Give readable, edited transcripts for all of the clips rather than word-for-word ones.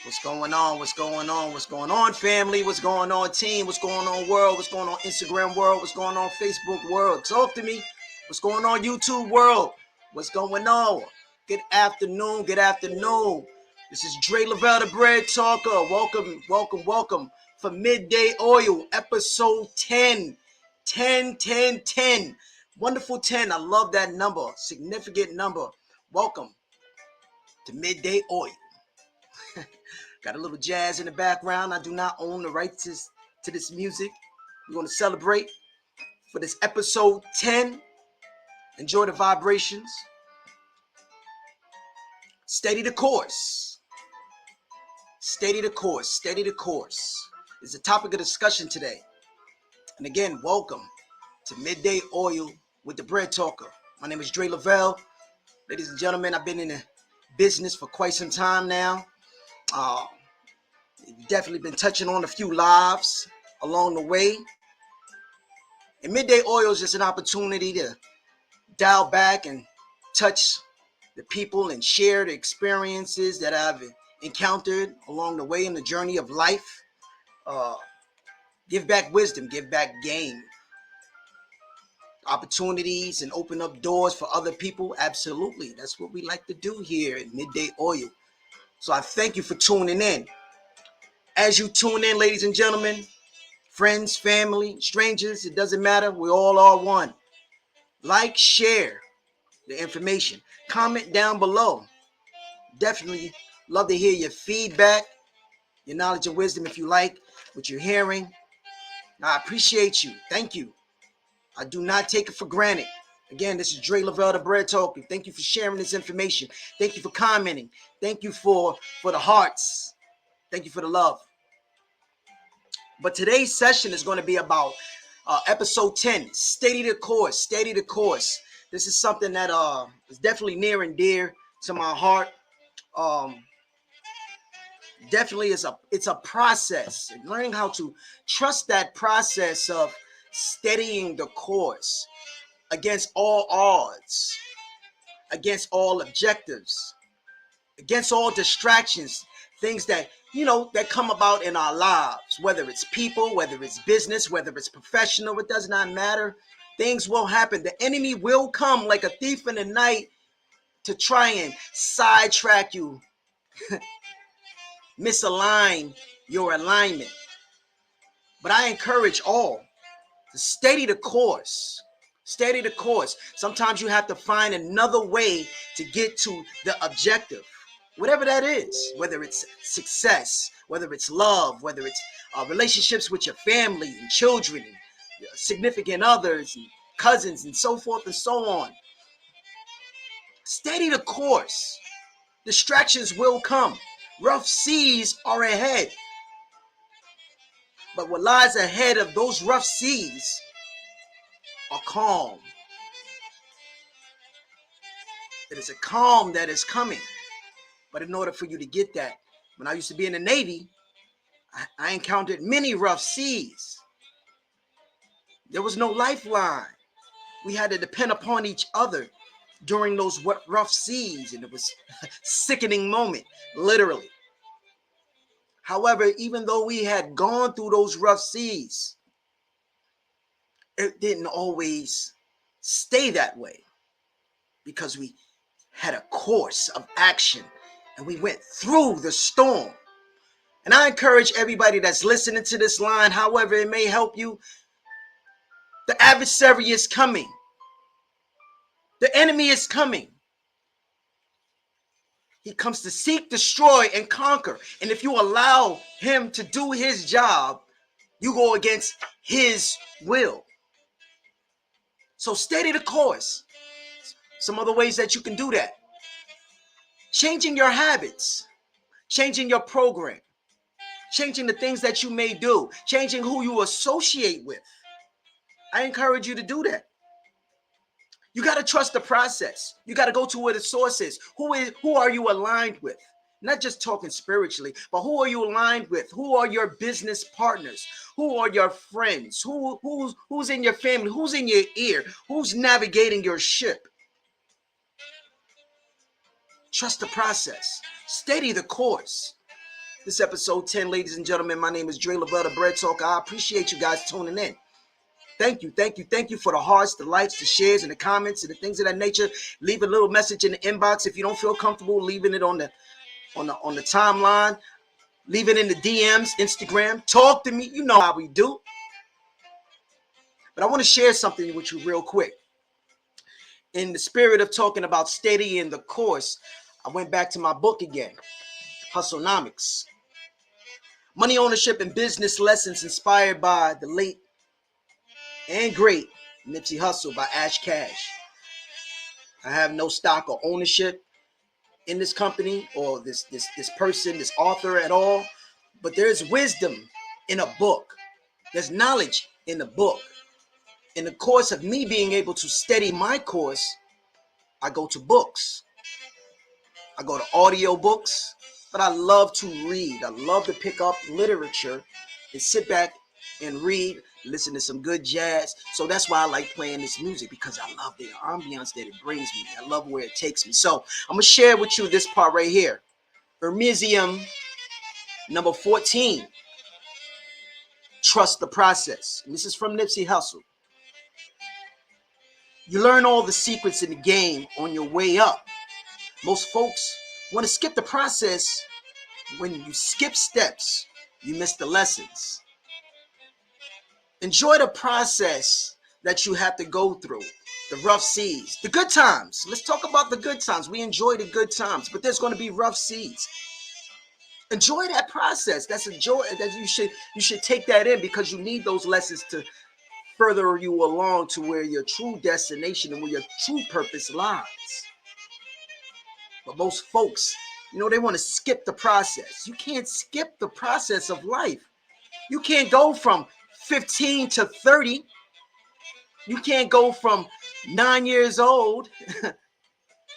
What's going on? What's going on? What's going on, family? What's going on, team? What's going on, world? What's going on, Instagram world? What's going on, Facebook world? Talk to me. What's going on, YouTube world? What's going on? Good afternoon. Good afternoon. This is Dre Lavelle, the Bread Talker. Welcome, welcome, welcome for Midday Oil, episode 10. 10, 10, 10. Wonderful 10. I love that number. Significant number. Welcome to Midday Oil. Got a little jazz in the background. I do not own the rights to this music. We're going to celebrate for this episode 10. Enjoy the vibrations. Steady the course. Steady the course. Steady the course is the topic of discussion today. And again, welcome to Midday Oil with the Bread Talker. My name is Dre Lavelle. Ladies and gentlemen, I've been in the business for quite some time now. Definitely been touching on a few lives along the way. And Midday Oil is just an opportunity to dial back and touch the people and share the experiences that I've encountered along the way in the journey of life. Give back wisdom, give back game, opportunities, and open up doors for other people. Absolutely. That's what we like to do here at Midday Oil. So I thank you for tuning in. As you tune in, ladies and gentlemen, friends, family, strangers, it doesn't matter. We all are one. Like, share the information. Comment down below. Definitely love to hear your feedback, your knowledge and wisdom if you like what you're hearing. I appreciate you. Thank you. I do not take it for granted. Again, this is Dre Lavelle, the Bread Talker. Thank you for sharing this information. Thank you for commenting. Thank you for the hearts. Thank you for the love. But today's session is going to be about episode 10, Steady the Course, Steady the Course. This is something that is definitely near and dear to my heart. Definitely it's a process. Learning how to trust that process of steadying the course against all odds, against all objectives, against all distractions, things that that come about in our lives, whether it's people, whether it's business, whether it's professional, it does not matter. Things will happen. The enemy will come like a thief in the night to try and sidetrack you, misalign your alignment. But I encourage all to steady the course. Steady the course. Sometimes you have to find another way to get to the objective. Whatever that is, whether it's success, whether it's love, whether it's relationships with your family and children and significant others and cousins and so forth and so on. Steady the course. Distractions will come. Rough seas are ahead. But what lies ahead of those rough seas are calm. It is a calm that is coming. But in order for you to get that, when I used to be in the Navy, I encountered many rough seas. There was no lifeline. We had to depend upon each other during those rough seas, and it was a sickening moment, literally. However, even though we had gone through those rough seas, it didn't always stay that way because we had a course of action and we went through the storm. And I encourage everybody that's listening to this line, however it may help you, the adversary is coming. The enemy is coming. He comes to seek, destroy, and conquer. And if you allow him to do his job, you go against his will. So steady the course. Some other ways that you can do that. Changing your habits. Changing your program. Changing the things that you may do. Changing who you associate with. I encourage you to do that. You got to trust the process. You got to go to where the source is. Who are you aligned with? Not just talking spiritually, but who are you aligned with? Who are your business partners? Who are your friends? Who's in your family? Who's in your ear? Who's navigating your ship? Trust the process. Steady the course. This episode 10, ladies and gentlemen. My name is Dre Lavelle, the Bread Talker. I appreciate you guys tuning in. Thank you, thank you, thank you for the hearts, the likes, the shares, and the comments, and the things of that nature. Leave a little message in the inbox if you don't feel comfortable leaving it on the timeline. Leave it in the DMs, Instagram. Talk to me. You know how we do. But I want to share something with you real quick. In the spirit of talking about steadying the course, I went back to my book again, Hustlenomics. Money ownership and business lessons inspired by the late and great Nipsey Hussle by Ash Cash. I have no stock or ownership in this company or this person, this author at all, but there's wisdom in a book. There's knowledge in the book. In the course of me being able to steady my course, I go to books. I go to audio books, but I love to read. I love to pick up literature and sit back and read, listen to some good jazz. So that's why I like playing this music, because I love the ambiance that it brings me. I love where it takes me. So I'm going to share with you this part right here. Hermesium number 14. Trust the process. And this is from Nipsey Hussle. You learn all the secrets in the game on your way up. Most folks want to skip the process. When you skip steps, you miss the lessons. Enjoy the process that you have to go through, the rough seas, the good times. Let's talk about the good times. We enjoy the good times, but there's going to be rough seas. Enjoy that process. That's a joy that you should take that in, because you need those lessons to further you along to where your true destination and where your true purpose lies. But most folks, they want to skip the process. You can't skip the process of life. You can't go from 15 to 30. You can't go from 9 years old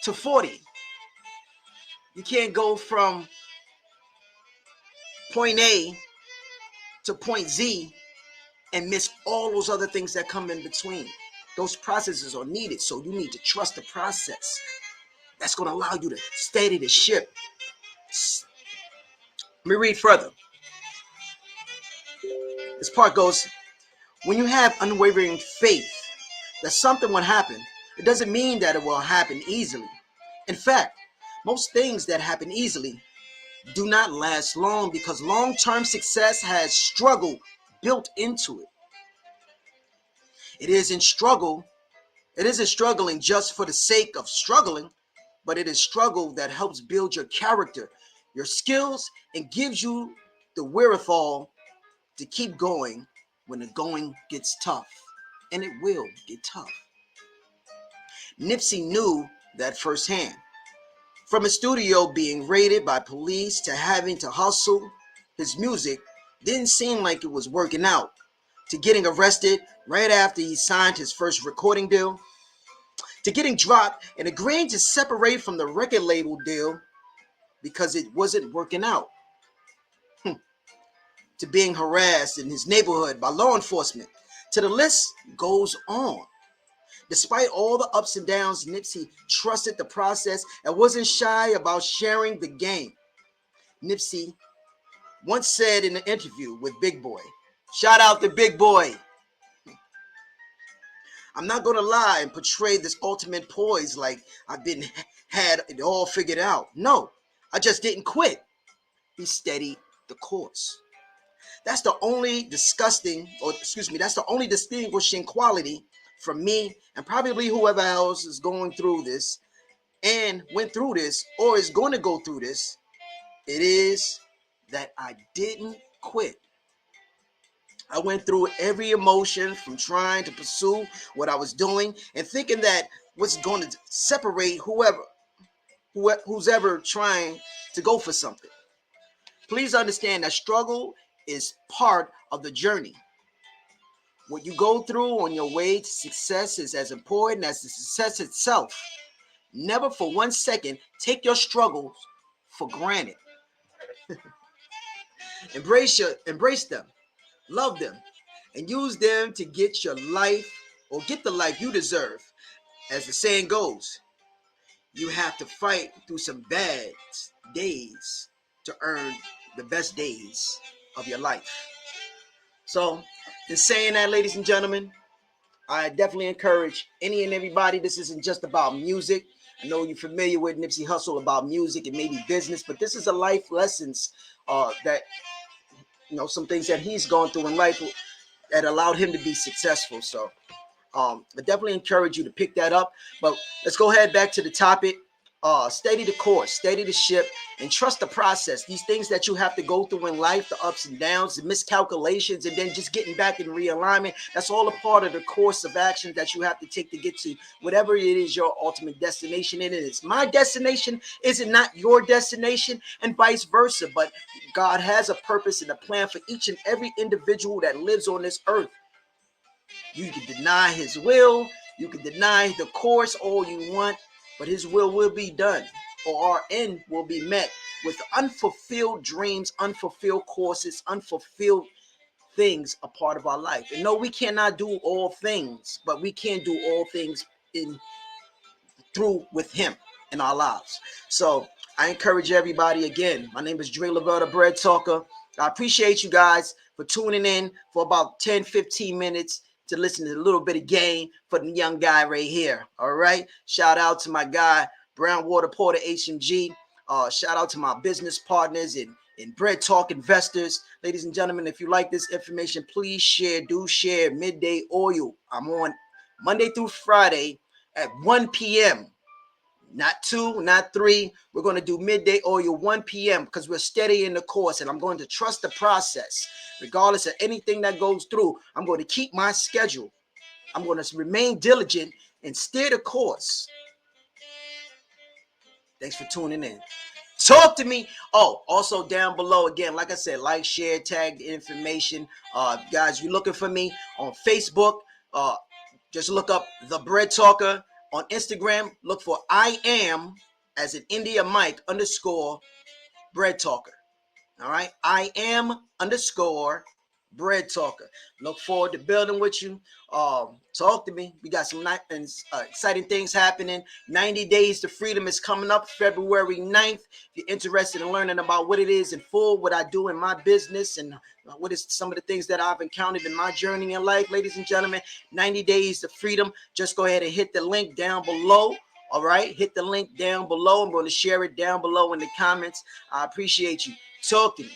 to 40. You can't go from point A to point Z and miss all those other things that come in between. Those processes are needed, so you need to trust the process. That's going to allow you to steady the ship. Let me read further. This part goes, when you have unwavering faith that something will happen, it doesn't mean that it will happen easily. In fact, most things that happen easily do not last long, because long-term success has struggle built into it. It isn't struggling just for the sake of struggling, but it is struggle that helps build your character, your skills, and gives you the wherewithal to keep going when the going gets tough. And it will get tough. Nipsey knew that firsthand. From a studio being raided by police to having to hustle, his music didn't seem like it was working out, to getting arrested right after he signed his first recording deal, to getting dropped and agreeing to separate from the record label deal because it wasn't working out, to being harassed in his neighborhood by law enforcement. To the list goes on. Despite all the ups and downs, Nipsey trusted the process and wasn't shy about sharing the game. Nipsey once said in an interview with Big Boy, shout out to Big Boy, I'm not going to lie and portray this ultimate poise like had it all figured out. No, I just didn't quit. He steadied the course. That's the only that's the only distinguishing quality from me and probably whoever else is going through this and went through this or is going to go through this. It is that I didn't quit. I went through every emotion from trying to pursue what I was doing and thinking that what's going to separate who's ever trying to go for something. Please understand that struggle is part of the journey. What you go through on your way to success is as important as the success itself. Never for 1 second take your struggles for granted. Embrace them, love them, and use them to get the life you deserve. As the saying goes, you have to fight through some bad days to earn the best days of your life. So, in saying that, ladies and gentlemen, I definitely encourage any and everybody. This isn't just about music. I know you're familiar with Nipsey Hussle about music and maybe business, but this is a life lessons that, some things that he's gone through in life that allowed him to be successful. So I definitely encourage you to pick that up. But let's go ahead back to the topic. Steady the course, steady the ship, and trust the process. These things that you have to go through in life, the ups and downs, the miscalculations, and then just getting back in realignment, that's all a part of the course of action that you have to take to get to whatever it is your ultimate destination it is. My destination is not your destination, and vice versa. But God has a purpose and a plan for each and every individual that lives on this earth. You can deny his will, you can deny the course all you want, but his will be done, or our end will be met with unfulfilled dreams, unfulfilled courses, unfulfilled things a part of our life. And no, we cannot do all things, but we can do all things through with him in our lives. So I encourage everybody again. My name is Dre Lavelle, the Bread Talker. I appreciate you guys for tuning in for about 10-15 minutes to listen to a little bit of game for the young guy right here. All right. Shout out to my guy, Brownwater Porter HMG. Shout out to my business partners and Bread Talk investors. Ladies and gentlemen, if you like this information, please share. Do share Midday Oil. I'm on Monday through Friday at 1 p.m. Not 2, not 3. We're going to do Midday Oil 1 p.m. because we're steady in the course, and I'm going to trust the process. Regardless of anything that goes through, I'm going to keep my schedule. I'm going to remain diligent and steer the course. Thanks for tuning in. Talk to me. Oh, also down below, again, like I said, like, share, tag the information. Guys, you're looking for me on Facebook. Just look up The Bread Talker. On Instagram, look for I am, as in India Mike, _ Bread Talker. All right. I am _ Bread Talker. Look forward to building with you. Talk to me. We got some exciting things happening. 90 Days to Freedom is coming up February 9th. If you're interested in learning about what it is in full, what I do in my business, and what is some of the things that I've encountered in my journey in life, ladies and gentlemen, 90 Days to Freedom. Just go ahead and hit the link down below. All right. Hit the link down below. I'm going to share it down below in the comments. I appreciate you. Talk to me.